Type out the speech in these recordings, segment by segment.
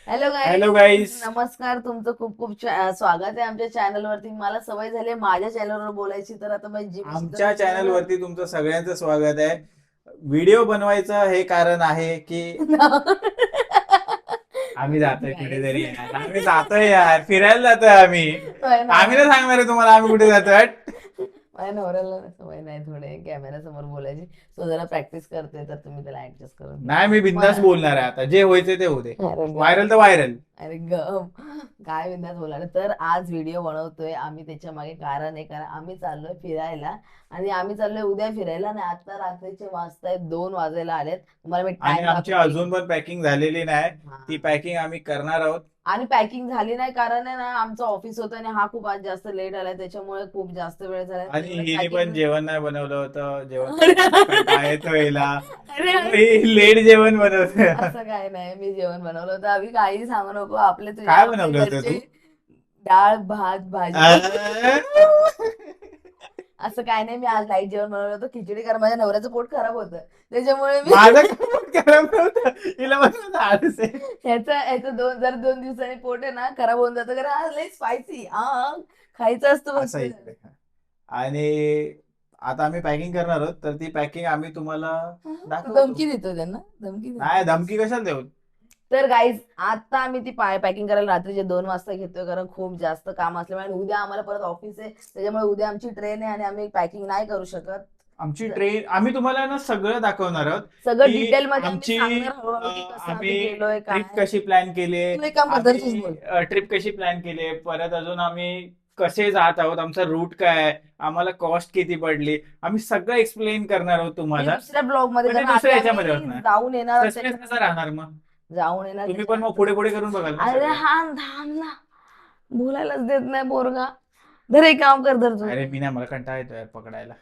Hello hello guys. गाईस. नमस्कार. तुमचं खूप खूप स्वागत आहे आमच्या चॅनल वरती. मला सवय झाली आहे माझ्या चॅनलवर बोलायची, तर आता माझी जिभेची तर आमच्या चॅनल वरती तुमचं सगळ्यांचं स्वागत आहे. व्हिडिओ बनवायचं हे कारण आहे की आम्ही जातोय गाईज. कुठेतरी यार, आम्ही जातोय यार, फिरायला जातोय आम्ही. माझ्या आम्ही नाही नवऱ्याला सांगणार आहे तुम्हाला आम्ही कुठे जातोय. माझ्या नवऱ्याला सवय नाही थोडे कॅमेरा समोर बोलायची. तो जरा प्रॅक्टिस करतोय, तर तुम्ही त्याला ऍडजस्ट करून घ्या. नाही, मी बिंदास बोलणार आहे. आता जे व्हायचे ते होते. अरे व्हायरल तर व्हायरल. अरे गम. काय बिंदास बोलायला. तर आज व्हिडिओ बनवतोय आम्ही, त्याच्या मागे कारण आहे, कारण आम्ही चाललोय फिरायला. आणि आम्ही चाललोय उद्या फिरायला. आणि आता रात्रीचे वाजतायत 2 वाजायला आलेत. तुम्हाला मी आणि टाइम आमची दाखवते. अजून पण पॅकिंग झालेली नाही. ती हा. पॅकिंग आम्ही करणार आहोत. आणि पॅकिंग झाली नाही, कारण आहे ना आमचं ऑफिस होतं आणि हा खूप आज जास्त लेट आलाय, त्याच्यामुळे खूप जास्त वेळ झाला, आणि त्याच्यामुळे हिने पण पॅकिंग. जेवण नाही बनवलं होतं. जेवण अरे बनवायचा कंटाळा येतो हिला. अरे अरे. ही लेट जेवण बनवते. असं काय नाही, मी जेवण बनवलं होतं. आम्ही काही सांगू नको, आपले तुझे काय आपल्या बनवलं होतं घरचे. तू? डाळ भात भाजी. अं? असं काय नाही, मी आज लाईट जेवण बनवलं होतं, खिचडी, कारण माझ्या नवऱ्याचं पोट खराब होतं, त्याच्यामुळे मी माझं काम गरम नव्हतं. हिला म्हणलं आळस आहे. ह्याचं जर 2 दिवसांनी पोट आहे ना खराब होऊन जातं, कारण आज लई स्पायसी खायचं असतं असं फक्त. इकडे. आणि आता आम्ही पॅकिंग करणार आहोत, तर ती पॅकिंग आम्ही तुम्हाला तू दाखवतो. धमकी देतो त्यांना, धमकी देतो. नाही, धमकी कशाला देऊ. तर गाईज, आता आम्ही ती पॅकिंग करायला रात्रीचे 2 वाजता घेतोय, कारण खूप जास्त काम असल्यामुळे, आणि उद्या आम्हाला परत ऑफिस आहे, त्याच्यामुळे उद्या आमची ट्रेन आहे आणि आम्ही पॅकिंग नाही करू शकत. आमची ट्रेन आम्ही तुम्हाला ना सगळं दाखवणार आहोत सगळं की डिटेल मध्ये आम्ही आमची सांगणार अ, हळूहळू की कसं आम्ही आम्ही गेलोय ट्रिप काय. कशी प्लॅन केली आहे. तू एक काम कर, दर्शीच आम्ही बोल. ट्रिप कशी प्लॅन केली आहे, परत अजून आम्ही कसे जात आहोत, आमचा रूट काय आहे, आम्हाला कॉस्ट किती पडली, आम्ही सगळं एक्सप्लेन करणार आहोत हे तुम्हाला. दुसऱ्या ब्लॉग मध्ये, पण ते कारण आधी दुसऱ्या ह्याच्यामध्ये आम्ही होत नाही. जाऊन येणार आहोत, सस्पेन्स कसा त्याच्यानंतर राहणार मग. जाऊन येणार तुम्ही पण मग त्याच्यानंतर. पुढे पुढे करून बघाल ना अरे सगळं. हा थांब ना, बोलायलाच देत नाही पोरगा. धर एक काम कर, धर तू. अरे मी नाही, मला कंटाळा येतो यार पकडायला.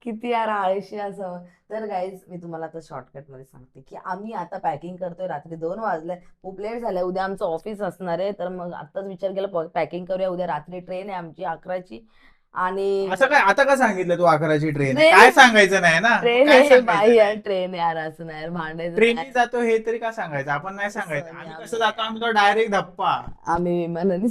किती यार आळशी असावं. तर गाईज, मी तुम्हाला आता शॉर्टकट मध्ये सांगते की आम्ही आता पॅकिंग करतोय. रात्री 2 वाजले, खूप लेट झालाय, उद्या आमचं ऑफिस असणार आहे, तर मग आताच विचार केला पॅकिंग करूया. उद्या रात्री ट्रेन आहे आमची 11ची. आणि असं काय आता का सांगितलं तू 11ची ट्रेन आहे, ट्रेन काय सांगायचं नाही ना, मग ट्रेन काय आहे बाई सांगायचं यार, नाही. ट्रेन यार, असं नाही यार, भांडायचं ट्रेननी नाही. जातो हे तरी का सांगायचं, आपण नाही सांगायचं. सॉरी, आम्ही कसं आम्ही जातो, आम्ही तो डायरेक्ट धप्पा. आम्ही विमानाने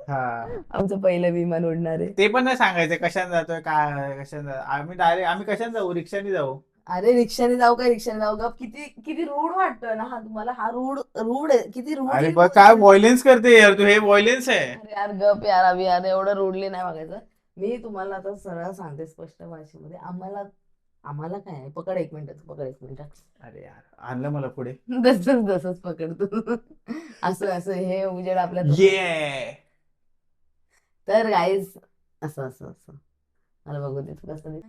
हा. आमचं पहिलं विमान उडणार आहे. ते पण नाही सांगायचं कशाने जातोय, काय कशाने आम्ही डायरेक्ट, आम्ही कशाने जाऊ, रिक्षाने जाऊ. अरे रिक्षाने जाऊ काय, रिक्षाने जाऊ का, किती किती रूड वाटतोय ना हा तुम्हाला, हा रूड रूड आहे, किती अरे रूडली बघ काय बोलतोय. व्हायलेन्स करते यार तू, हे व्हायलेन्स आहे. अरे यार गप यार, अभि यार, एवढं रूडली नाही वागायचं. मी तुम्हाला आता सरळ सांगते स्पष्ट भाषेमध्ये, आम्हाला आम्हाला काय आहे, पकड एक मिनिट, पकड एक मिनिट. अरे यार, आणलं मला पुढे. तसंच तसंच पकड तू. असं असं हे उजेड आपल्या तोंडात. ये. तर गाईज, असं असं असं मला बघू दे तू कसं दे.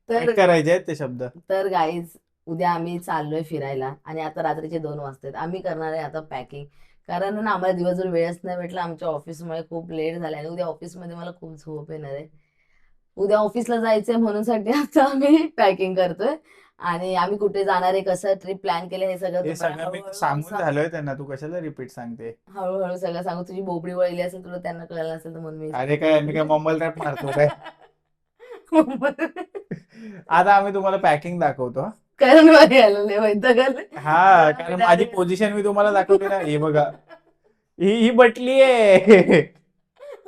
तर ऍड करायचे आहेत ते शब्द. तर गाईज, उद्या आम्ही चाललोय फिरायला, आणि आता रात्रीचे 2 वाजतात. आम्ही करणार आहे आता पॅकिंग, कारण ना आम्हाला दिवसभर वेळच नाही भेटला, आमच्या ऑफिसमुळे खूप लेट झाला, आणि उद्या ऑफिसमध्ये मला खूप झोप येणार आहे. उद्या ऑफिसला जायचंय म्हणून साठी आता आम्ही पॅकिंग करतोय. आणि आम्ही कुठे जाणार आहे, कसं ट्रिप प्लॅन केलं, हे सगळं हे तुम्हाला सगळं मी हळूहळू आम्ही सांगून सांगू. झालोय त्यांना, तू कशाला रिपीट सांगते. हळूहळू सगळं सांगू. तुझी बोबडी वळली असेल, तुला त्यांना कळलं असेल, तर म्हणून मी अरे सांगते. काय, मी काय मम्मल रॅप मारतो काय. कारण आता आम्ही तुम्हाला पॅकिंग दाखवतो हा. माझी आलं नाही वैताग आलंय. तर हा, आम्ही कारण माझी डायरेक्ट पोझिशन मी तुम्हाला दाखवते ना, हे बघा. ही बटली आहे.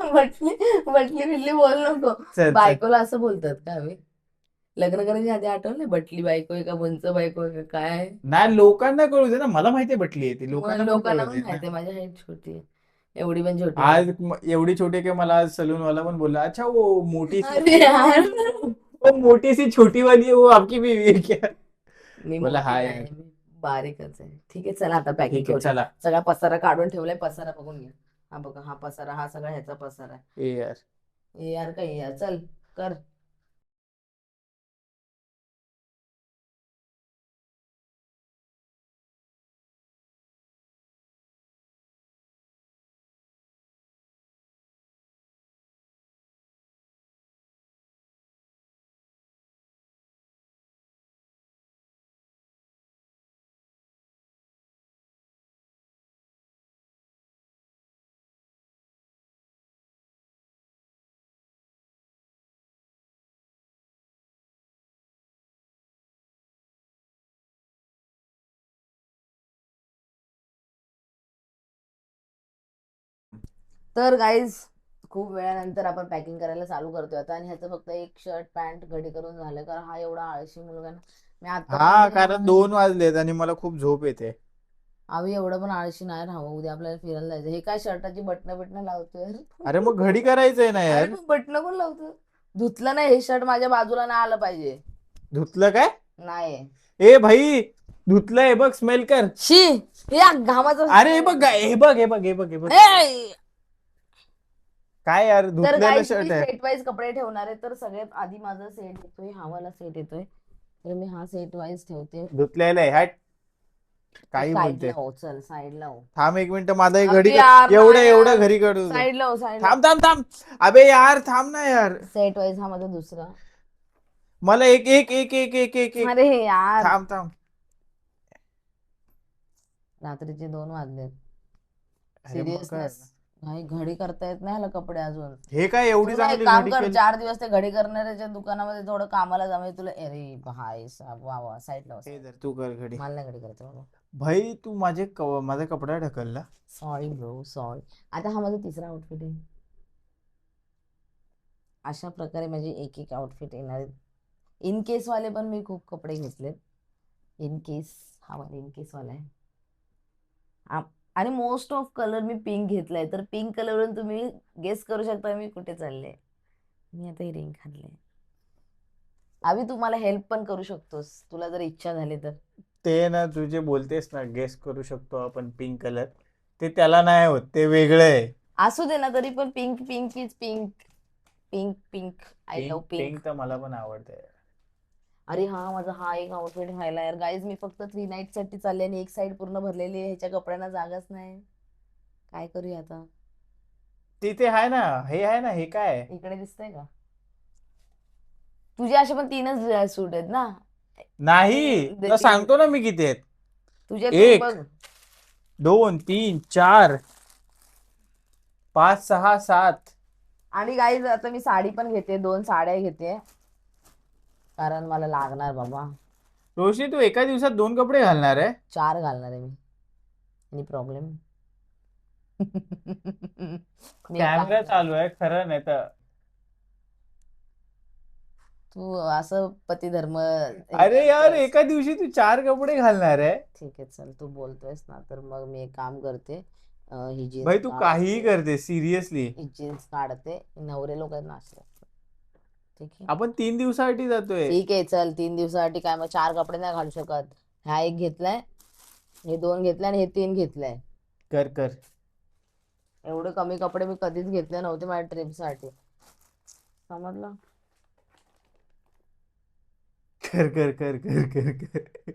म्हटली म्हटली बिटली बोल नको. चल चल. बायकोला असं बोलतात का आम्ही? लग्न करायच्या आधी आठवलं, बटली बायको आहे का, बुंच बायको आहे का काय. नाही, लोकांना कळू दे ना, मला माहितीये बटली आहे ती, मग लोकांना पण लोकांना कळू पण दे ना. माहितीये माझी हाईट छोटी आहे, एवढी पण छोटी नाही. आज एवढी छोटी की मला आज सलून वाला पण बोलला, अच्छा वो मोटी सी, अरे यार, वो मोटी सी छोटी वाली है, वो आपकी बीवी है क्या. मी बोला मोठी हाँ नाही यार. आहे, मी बारीकच आहे. ठीक आहे, चला आता पॅकिंग ठीक आहे करूया. चला. सगळा पसारा काढून ठेवलाय, पसारा बघून घ्या. हा बघा, हा पसारा, हा सगळा ह्याचा पसारा आहे. ए यार. ए यार काय यार, चल कर. तर गाईज खूप वेळानंतर आपण पॅकिंग करायला चालू करतोय आता, आणि ह्याचं फक्त एक शर्ट पॅन्ट घडी करून झालं, कारण हा एवढा आळशी मुलगा ना. मी हा, आतापर्यंत कारण 2 वाजलेत आणि मला खूप झोप येते. आम्ही एवढं पण आळशी नाही राहावं, उद्या आपल्याला फिरायला जायचं. हे काय शर्टाची बटणं बिटणं लावतोय अरे मग घडी करायचंय ना अरे यार. पण बटणं कोण लावतोय? धुतलं नाही हे शर्ट, माझ्या बाजूला नाही आलं पाहिजे. धुतलं काय? नाही ए भाई, धुतलंय बघ, स्मेल कर. शी, हे घामाचं. अरे हे बघ, हे बघ, हे बघ, हे बघ, हे बघ. ए! काय यार, तर धुतलेलं गाईज मी शर्ट आहे. सेट वाईज कपडे ठेवणार आहे. तर सगळ्यात आधी माझा सेट येतोय, हा वाला सेट येतोय, तर मी हा सेट वाईज ठेवते. धुतलेलं आहे, हट. काही बोलते. साईडला हो, चल साईडला हो. थांब एक मिनिट, माझा एक घडी अबे यार एवढं नाही एवढं यार, घरी करू दे. साईडला हो, साईडला. थांब थांब थांब. अबे यार थांब ना यार. सेट वाईज हा माझा दुसरा. मला एक एक एक एक एक एक एक अरे यार, थांब थांब. रात्रीचे 2 वाजलेत. अरे मग काय? सिरियसनेस नाही, घडी करता येत नाही ह्याला कपडे अजून. हे काय एवढी तू ना एक चांगली काम घडी कर, केली? 4 दिवस ते घडी करणाऱ्याच्या दुकानामध्ये थोडं कामाला जा, म्हणजे तुला. अरे भाई साहब, वा वा, साईडला हो, हे side. धर, तू कर घडी. मला नाही घडी करता बाबा. भाई तू माझा कपडा ढकलला. Sorry bro, sorry. आता हा माझा तिसरा आउटफिट आहे. अशा प्रकारे माझे एक एक आउटफिट येणार आहेत. इन केस वाले पण मी खूप कपडे घेतलेत. इन केस, हा वाला इन केस वाला आहे. आणि most of colour me pink घेतलाय, तर पिंक कलरवरून तुम्ही गेस करू शकता मी कुठे चालले. मी आता ही रिंग घातले. अभि तुम्हाला हेल्प पण करू शकतोस, तुला जर इच्छा झाली तर. ते ना, तू जे बोलतेस ना, गेस करू शकतो आपण पिंक कलर, ते त्याला नाही होत, ते वेगळं आहे. असू दे ना, तरी पण pink pink is pink. Pink pink, I love pink pink. Pink तर मला पण आवडते. अरे हा, माझा हा एक आउटफिट व्हायला यार गाईज, मी फक्त 3 नाईट साठी चालले आणि एक साईड पूर्ण भरलेली आहे. ह्याच्या कपड्यांना जागाच नाही. काय करूया आता? तिथे आहे ना, हे आहे ना, हे काय आहे? इकडे दिसतंय का? तुझे असे पण 3च सूट आहेत ना? नाही, तुला सांगतो ना मी किती आहेत. तुझे एक. बघ. 2 3 4 5 6 7. आणि गाईज आता मी साडी पण घेते, 2 साड्या घेते, कारण मला लागणार बाबा. रोशनी, तू एका दिवसात 2 कपडे घालणार आहे? 4 घालणार आहे मी. Any problem? कॅमेरा चालू आहे, खरं नाही तर. तू असं पती धर्म. अरे यार, एका दिवशी तू 4 कपडे घालणार आहे? ठीक आहे, चल तू बोलतोयस ना, तर मग मी एक काम करते. ही जीन्स भाई तू काहीही करते, सिरियसली. ही जीन्स काढते. नवरे लोक आहेत ना असे. ठीक आहे, आपण 3 दिवसासाठी जातोय. ठीक आहे, चल 3 दिवसासाठी काय मग 4 कपडे नाही घालू शकत. हा एक घेतलाय, हे 2 घेतलाय आणि हे 3 घेतलाय. कर कर. एवढे कमी कपडे मी कधीच घेतले नव्हते माझ्या ट्रिपसाठी, समजलं? कर कर कर कर कर कर.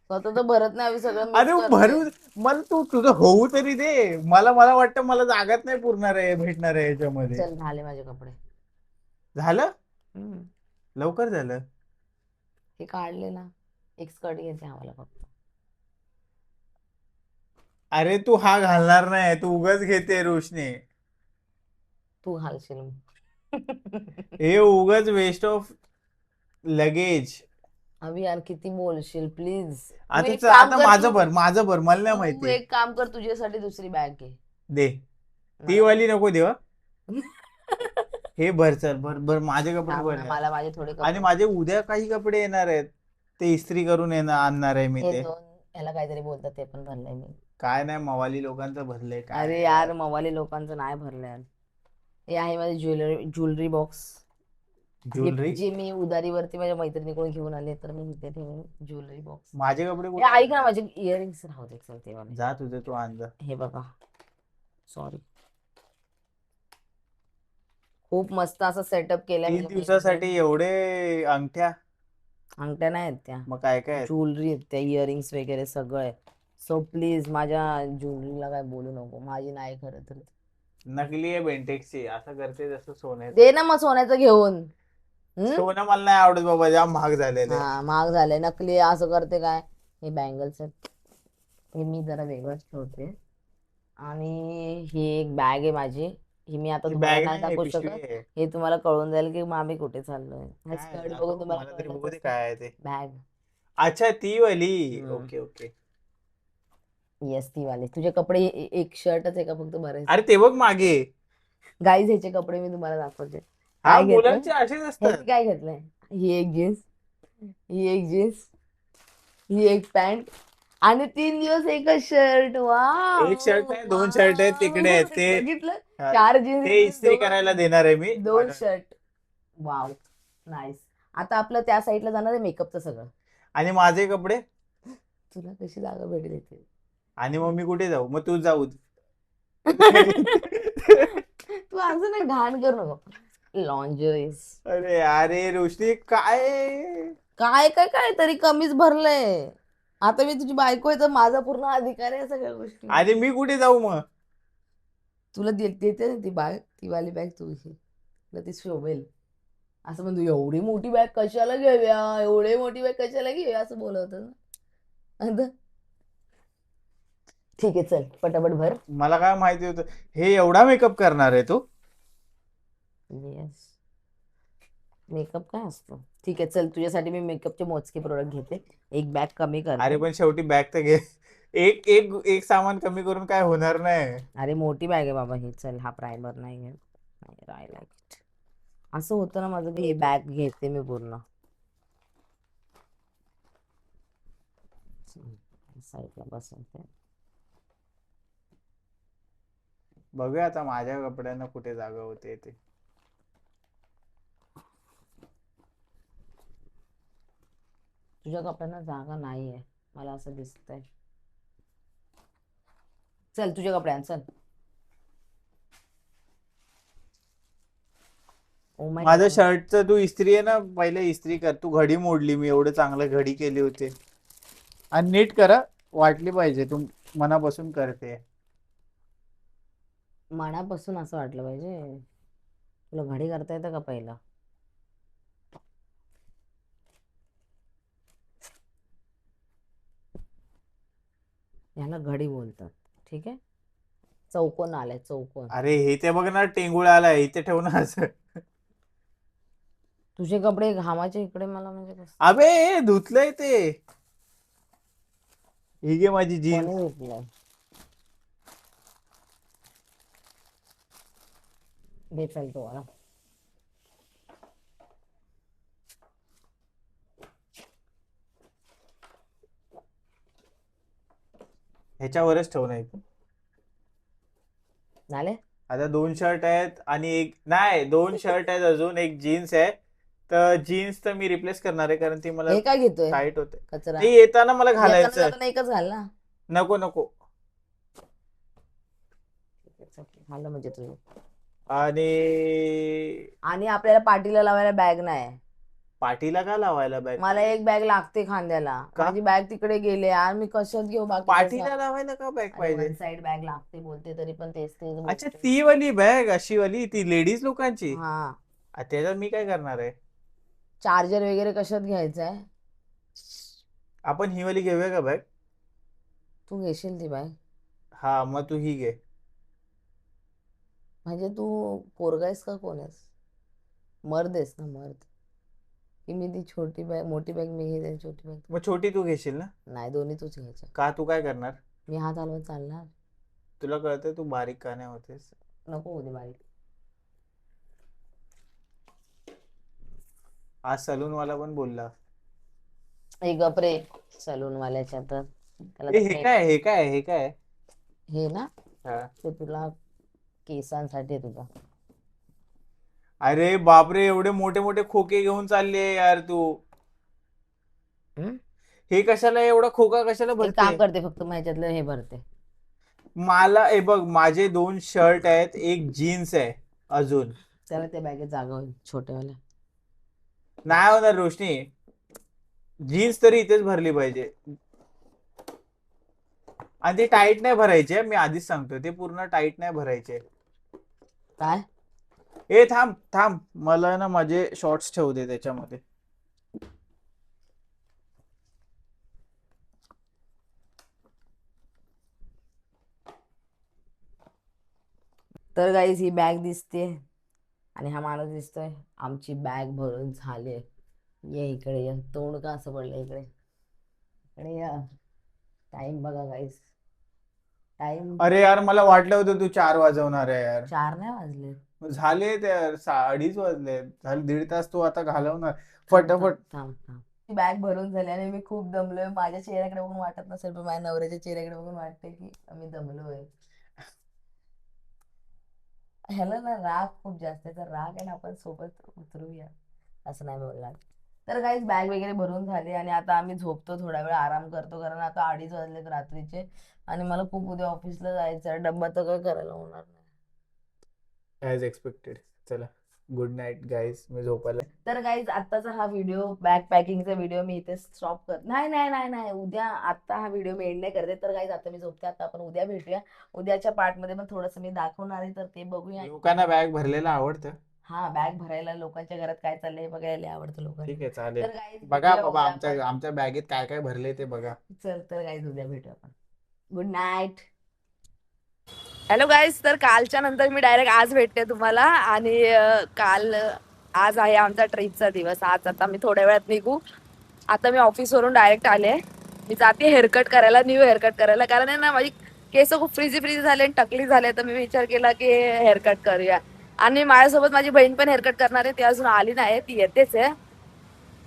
स्वतः तर भरत नाही, आम्ही सगळं miss अरे करते. भरू. मला तू तुझं होऊ तरी दे. मला वाटतं मला जागाच नाही पुरणार आहे, भेटणार आहे याच्यामध्ये. चल, झाले माझे कपडे. झालं? हम्म. लवकर झालं. हे काढले ना, एक स्कर्ट घेते आम्हाला फक्त. अरे तू हा घालणार नाही, तू उगाच घेते रोशनी. तू घालशील. हे उगाच वेस्ट ऑफ लगेज. अभि यार किती बोलशील, प्लीज. आता माझं भर, मला नाही तू माहिती. एक काम कर, तुझ्यासाठी दुसरी बॅग घे. दे. ती वाली नको देवा. हे भर, चल भर भर, माझे कपडे थांब भर ना, यार. मला माझे थोडे आणि कपडे. माझे उद्या काही कपडे येणार आहेत, ते इस्त्री करून आणणार आहे मी हे ते. 2 याला काहीतरी बोलतात, ते पण भरलंय मी. काय नाही, मवाली लोकांचं भरलंय काय. अरे यार, मवाली लोकांचं नाही भरलंय. हे आहे माझे ज्वेलरी बॉक्स. ज्वेलरी. जे मी उधारीवरती माझ्या मैत्रिणीकडून घेऊन आले, तर मी इथे ठेवून ज्वेलरी बॉक्स. माझे कपडे हे कुठे? ऐक ना, माझे इयरिंग्स राहू दे, चल ते वाले. जा तुझे, तू आण जा. हे बघा, सॉरी. खूप मस्त असं सेटअप केलंय 3 दिवसासाठी एवढे अंगठ्या? अंगठ्या नाही आहेत त्या, मग काय काय? ज्वेलरी आहेत त्या, इयरिंग्स वगैरे सगळं आहे. सो प्लीज माझ्या ज्वेलरीला काय बोलू नको, माझी नाही खरं तर. नकली आहे, बेंटेक्सची. असं करते जसं सोन्याचं. दे ना मग सोन्याचं घेऊन. सोनं मला नाही आवडत बाबा, जाम महाग झालेलं आहे. हा, महाग झालंय. नकली असं करते काय? हे बँगल्स आहेत, हे मी जरा वेगळंच ठेवते. आणि ही एक बॅग आहे माझी, ही मी आता तुम्हाला बॅग नाही नाही, दाखवू पिशवी शकत. आहे. हे तुम्हाला कळून जाईल की मग आम्ही कुठे चाललोय. हा काय स्कर्ट दाखव, बघून तुम्हाला मला तरी कळलंच बघू दे असेल. काय आहे ते. बॅग. अच्छा, ती वाली. हम्म. Okay okay. येस ती वाली. तुझे कपडे एक शर्टच आहे का फक्त बरेच? अरे ते बघ मागे. गाईज ह्याचे कपडे मी तुम्हाला दाखवते. हा काय घेतलंय मुलांचे असेच असतात. ह्याने? काय घेतलंय? ही एक जीन्स, ही एक जीन्स, ही एक पॅन्ट आणि 3 दिवस एकच शर्ट. एक शर्ट वाव नाही, 2 शर्ट आहेत तिकडे आहेत ते. बघितलं. हा, 4 जीन्स ते घेतले, इस्त्री करायला देणार आहे मी दोन म्हणून. शर्ट. Wow nice. आता आपलं त्या साईडला जाणार आहे मेकअपचं सगळं. आणि माझे कपडे. तुला कशी जागा भेटेल इथे? आणि मग मी कुठे जाऊ? मग तू जाऊ. तू असं नाही घाण करू नको. लॉन्जरीज अरे अरे रोशनी काय. काय काय काय तरी कमीच भरलंय. आता मी तुझी बायको आहे तर माझा पूर्ण अधिकार आहे या सगळ्या गोष्टी. आणि मी कुठे जाऊ मग? तुला देते ना ती बॅग, ती वाली बॅग तू घे. तुला ती शोभेल. असं म्हणतो एवढी मोठी बॅग कशाला घेऊया, एवढी मोठी बॅग कशाला घेऊया असं बोलत होतं ना. आता ठीक आहे चल पटापट भर. मला काय माहिती होतं हे एवढा मेकअप करणार आहे तू? येस. मेकअप काय असतो? ठीक आहे चल तुझ्यासाठी मी मेकअपचे मोजके प्रोडक्ट घेते. एक बॅग कमी अरे करते. पण शेवटी बॅग तर घे. एक एक एक सामान कमी करून काय होणार नाही. अरे मोठी बॅग आहे बाबा ही. चल हा प्रायमर नाही आहे. नाही आय लाईक इट. असं होतं ना माझं की हे बॅग घेते मी पूर्ण. साईडला बसवते. बघूया आता माझ्या कपड्यांना कुठे जागा होते ते. तुझ्या कपड्यांना जागा नाहीये मला असं दिसतंय. चल तुझ्या कपड्यांना चल. ओ माय माझ्या गॉड. शर्टचं तू इस्त्री आहे ना पहिले इस्त्री कर. तू घडी मोडली. मी एवढं चांगलं घडी केली होती. आणि नीट करा. वाटली पाहिजे तू मनापासून करते. मनापासून असं वाटलं पाहिजे. तुला घडी करता येतं का पहिला? ह्याला घडी बोलतात. ठीक आहे. चौकोन आलाय चौकोन. अरे हे ते बघ ना टेंगुळ आलाय इथे ठेव ना असं. तुझे कपडे घामाचे इकडे मला म्हणजे कसं? अबे धुतलंय ते. ही घे माझी कोणी जीन्स. घेतलंय? घे चल तो वाला. ह्याच्यावरच ठेव नाही. झाले? आता 2 शर्ट आहेत आणि एक नाही 2 शर्ट आहेत अजून एक जीन्स आहे. तर जीन्स तर मी रिप्लेस करणार आहे कारण ती मला हे काय घेतोय? टाईट होते. कचरा. ते येताना मला येताना घालायचं. जाताना एकच घाल ना. नको नको. झालं म्हणजे तुझं. आणि आणि आपल्याला पाठीला लावायला बॅग नाही. पाठीला का लावायला बॅग? मला एक बॅग लागते खांद्याला. का? माझी बॅग तिकडे गेले यार मी कशात घेऊ बाकी पाठीला लावायला का बॅग वन पाहिजे? साइड बॅग लागते बोलते तरी पण तेच तेच अच्छा बोलते. ती वाली बॅग अशी वाली ती लेडीज लोकांची. हा. त्याच्यात मी काय करणार आहे? चार्जर वगैरे कशात घ्यायचंय? आपण ही वाली घेऊया का बॅग? तू घेशील ती बॅग? हा मग तू ही घे. म्हणजे तू पोरगा आहेस का कोण आहेस? मर्द आहेस ना मर्द? की मी ती छोटी बॅग मोठी बॅग मी घेते छोटी बॅग मग छोटी तू घेशील ना? नाही दोन्ही तूच घ्यायच्या. का तू काय करणार? मी हात हलवत चालणार. तुला कळतंय तू बारीक का नाही होतेस? नको होते बारीक. आज सलून वाला पण बोलला. हे गप रे. सलून वाल्याच्या तर त्याला हे तर हे काय हे काय हे काय? हे ना हा. ते तुला केसांसाठी आहे तुझा. अरे बापरे एवढे मोठे मोठे खोके घेऊन चालले यार तू. हम्म? हे कशाला एवढा खोका कशाला एक भरते? काम करते फक्त माझ्यातलं हे भरते. मला हे बघ माझे 2 शर्ट आहेत एक जीन्स आहे अजून. त्याला त्या बॅगेत जागा होईल छोट्यावाल्या. नाही होणार रोशनी. जीन्स तरी इथेच भरली पाहिजे. आणि ते टाईट नाही भरायचे मी आधीच सांगतोय ते पूर्ण टाईट नाही भरायचे. काय? ए थांब थांब मला ना माझे शॉर्ट्स ठेवू दे त्याच्यामध्ये. तर गाईज ही बॅग दिसते आणि हा माणूस दिसतोय. आमची बॅग भरून झाली. ये इकडे ये. तोंड का असं पडलं इकडे? इकडे या. टाइम बघा गाईज. टाइम अरे यार मला वाटलं होतं तू 4 वाजवणार आहे यार. 4 नाही वाजले. झाले ते यार, 2:30 वाजले झाले, 1.5 तास तू आता घालवणार थांब थांब फटाफट. थांब थांब. ती बॅग भरून झाली आणि मी खूप दमलोय. माझ्या चेहऱ्याकडे बघून वाटत नसेल पण माझ्या नवऱ्याच्या चेहऱ्याकडे बघून वाटते की आम्ही दमलोय. ह्याला ना राग खूप जास्त आहे, तर राग आहे ना आपण सोबत उतरूया असं नाही बोलणार. तर काहीच बॅग वगैरे भरून झाली आणि आता आम्ही झोपतो, थोडा वेळ आराम करतो कारण आता 2:30 वाजलेत रात्रीचे आणि मला खूप उद्या ऑफिसला जायचं आहे. डब्बा तर काय करायला होणार नाही. As expected. चला, गुड नाईट गाईज, मी झोपायला. तर गाईज आत्ताचा हा व्हिडिओ बॅग पॅकिंगचा व्हिडिओ मी इथे स्टॉप कर, नाही नाही नाही नाही, उद्या आता हा व्हिडिओ मी एंड नाही करते. तर गाईज आता मी झोपते, आता आपण उद्या भेटूया. उद्याच्या पार्टमध्ये पण थोडंसं मी दाखवणार आहे, तर ते बघूया. लोकांना बॅग भरलेला आवडतं. हा, बॅग भरायला लोकांच्या घरात काय चाललंय हे बघायला लय आवडतं लोकांना. ठीक आहे, चालेल. तर गाईज बघा भेटूया बाबा उद्या आमच्या आपण. आमच्या बॅगेत काय काय भरले ते बघा. चल तर गाईज उद्या भेटूया आपण. Good night. हॅलो गाईज, तर कालच्या नंतर मी डायरेक्ट आज भेटते तुम्हाला आणि आज आहे आमचा ट्रिपचा दिवस. आज आता मी थोड्या वेळात निघू. आता मी ऑफिसवरून डायरेक्ट आले. मी जाते हेअरकट करायला, न्यू हेअरकट करायला, कारण आहे ना माझी केस खूप फ्रीजी फ्रीजी झाले आणि टकली झाले. तर मी विचार केला की हेअरकट करूया. आणि माझ्यासोबत माझी बहीण पण हेअरकट करणार आहे, ती अजून आली नाही, ती येतेच आहे.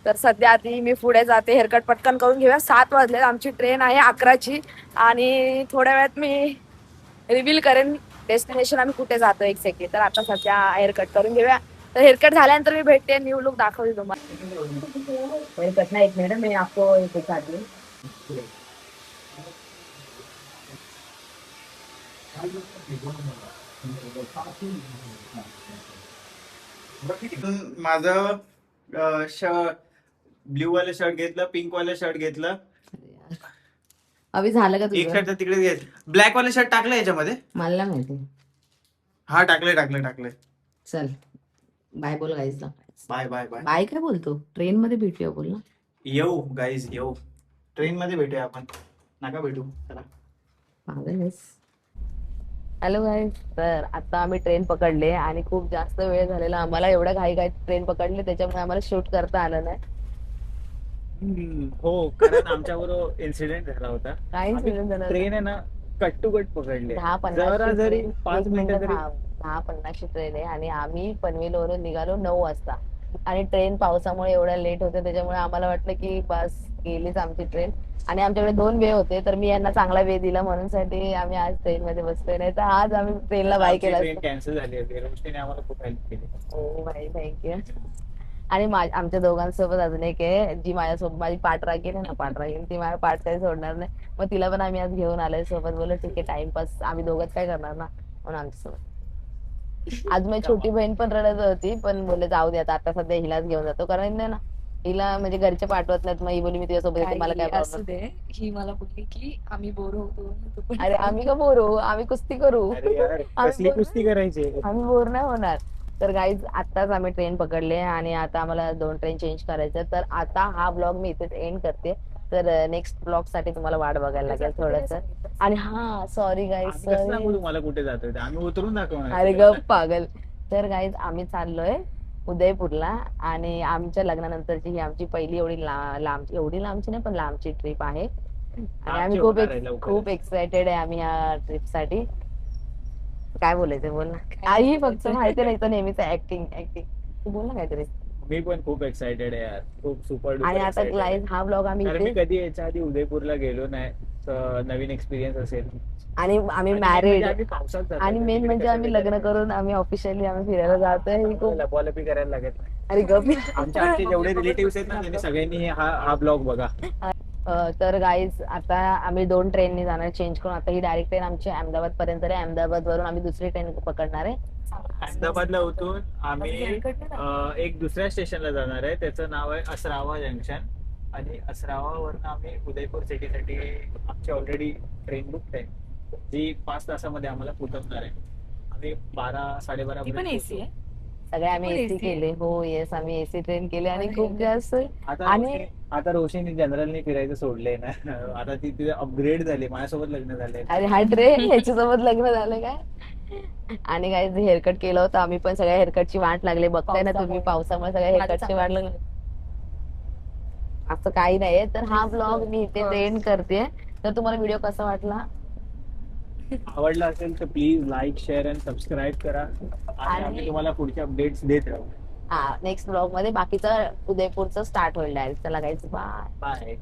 तर सध्या आधी मी पुढे जाते, हेअरकट पटकन करून घेऊया. 7 वाजले, आमची ट्रेन आहे 11ची आणि थोड्या वेळात मी रिव्हील करेन डेस्टिनेशन आम्ही कुठे जातो 1 सेकंड. तर आता सध्या हेअरकट करून घेऊया. तर हेअरकट झाल्यानंतर मी भेटते, न्यू लुक दाखवते तुम्हाला. हेअरकट ना 1 मिनिट, मी आपको एक दिखाती. माझं ब्ल्यू वाले शर्ट घेतलं, पिंक वाले शर्ट घेतलं. अभि झालं का एक तुझं? शर्ट तिकडे घ्यायचं, ब्लॅक वाले शर्ट टाकलं याच्यामध्ये. मला नाही माहिती. हा, टाकले. चल बाय बोल गाईजला. Bye bye bye. बाय काय बोलतो? ट्रेन मध्ये भेटूया बोल ना. येऊ गाईज, येऊ. ट्रेन मध्ये भेटूया आपण, नका भेटू. चला. पागल आहेस. हॅलो गाईज, तर आता आम्ही ट्रेन पकडले आणि खूप जास्त वेळ झालेला आम्हाला. एवढ्या घाई ट्रेन पकडले त्याच्यामुळे आम्हाला शूट करता आलं नाही. हो, कारण आमच्याबरोबर इन्सिडेंट झाला होता. काय incident झाला होता? ट्रेन आहे ना, कट टू कट पकडले. 10:50 जरा जरी ट्रेन, 5 मिनिटं तरी. 10:50 ट्रेन आहे आणि आम्ही पनवेलवरून निघालो 9 वाजता आणि ट्रेन पावसामुळे एवढ्या लेट होते त्याच्यामुळे आम्हाला वाटलं की बस गेलीच आमची ट्रेन. आणि आमच्याकडे 2 वे होते, तर मी यांना चांगला वे दिला म्हणून साठी आम्ही आज ट्रेन मध्ये बसतोय, नाही तर आज आम्ही ट्रेनला बाय केला ट्रेन असतं. कॅन्सल झाली होती, रोशनीने आम्हाला खूप हेल्प केली. हो भाई, थँक्यू. आणि आमच्या दोघांसोबत अजून एक आहे जी माझ्यासोबत माझी पाठराखीण आहे ना, पाठराखीण, ती माझ्या पाठ काही सोडणार नाही. मग तिला पण आम्ही आज घेऊन आलोय सोबत. बोललो ठीक आहे, टाइमपास आम्ही दोघंच काय करणार ना, म्हणून आमच्यासोबत. आज माझी छोटी बहीण पण रडत होती, पण बोलले जाऊ दे आता सध्या हिलाच घेऊन जातो, कारण नाही ना हिला म्हणजे घरचे पाठवत नाहीत. मग ही बोली मी तुझ्यासोबत येते, मला काय असू प्रॉब्लेम. दे. ही मला बोलली की आम्ही बोर होतो, तू पण अरे आम्ही का बोर होऊ, आम्ही कुस्ती करू. अरे यार, कसली कुस्ती करायची. आम्ही बोर नाही होणार. तर गाईज आत्ताच आम्ही ट्रेन पकडले आणि आता आम्हाला 2 ट्रेन चेंज करायचं. तर आता हा ब्लॉग मी इथेच एंड करते. तर नेक्स्ट ब्लॉग साठी तुम्हाला वाट बघायला लागेल थोडस. आणि हा सॉरी गाईज, आम्ही कसं सांगू सॉरी. तुम्हाला कुठे जातोय ते? आम्ही उतरून दाखवणार. अरे गप पागल. तर गाईज आम्ही चाललोय उदयपूरला आणि आमच्या लग्नानंतरची ही आमची पहिली एवढी लांबची नाही पण लांबची ट्रिप आहे. आणि आम्ही खूप होणार आहे लवकरच. खूप एक्सायटेड आहे आम्ही या ट्रिप साठी. काय बोलायचं बोल ना. आई फक्त माहिती नाही तर नेहमीच ऍक्टिंग तू बोल ना काहीतरी. मी पण खूप एक्साइटेड आहे यार, खूप सुपर आणि आता गाईज हा ब्लॉग आम्ही कारण मी इथे कधी याच्या आधी उदयपूरला गेलो नाही, तर नवीन एक्सपिरियन्स असेल. आणि आम्ही आणि मॅरिड म्हणजे आम्ही पावसात जातोय, आणि तर मेन तिकडे म्हणजे कसं आम्ही वेगळं लग्न आहे. करून आम्ही ऑफिशियली आम्ही फिरायला जातोय. ही खूप आम्हाला लपवालपी करायला लागत नाही. अरे गप. आमचे जेवढे रिलेटिव्ह आहेत ना, त्यांनी सगळ्यांनी हा ब्लॉग बघा. तर गाईज आता आम्ही 2 ट्रेननी जाणार चेंज करून. आता ही डायरेक्ट ट्रेन आमची अहमदाबाद पर्यंत आहे. अहमदाबाद वरून आम्ही दुसरी ट्रेन पकडणार आहे. अहमदाबादला उतरून आम्ही एक दुसऱ्या स्टेशनला जाणार आहे, त्याचं नाव आहे असरावा जंक्शन. आणि असरावावरून आम्ही उदयपूर सिटीसाठी आमची ऑलरेडी ट्रेन बुक आहे, जी 5 तासामध्ये आम्हाला पोहोचवणार आहे. आम्ही 12-12:30 ती पण एसी आहे. सगळे आम्ही पण एसी AC केले. हो येस, आम्ही एसी ट्रेन केले आणि मला खूप हे जास्त. आणि आता रोशनी जनरलने फिरायचं सोडलंय ना. आता ती तिथे अपग्रेड झाली, माझ्यासोबत लग्न झालंय. अरे हा ट्रेन ह्याच्यासोबत लग्न झालं काय. आणि काय हेअरकट केलं होतं आम्ही पण. सगळ्या हेअरकटची वाट लागली, बघताय ना तुम्ही, पावसामुळे सगळ्या हेअरकटची वाट लागली. असं काही नाहीये. तर हा ब्लॉग मी इथे एंड करते. तर तुम्हाला व्हिडिओ कसा वाटला आवडला असेल तर प्लीज लाईक शेअर आणि सबस्क्राईब करा आणि आम्ही तुम्हाला पुढचे अपडेट्स देत राहू. हा नेक्स्ट ब्लॉग मध्ये बाकीचं उदयपूरचं स्टार्ट होईल डायरेक्ट. चला गाईज बाय. बाय.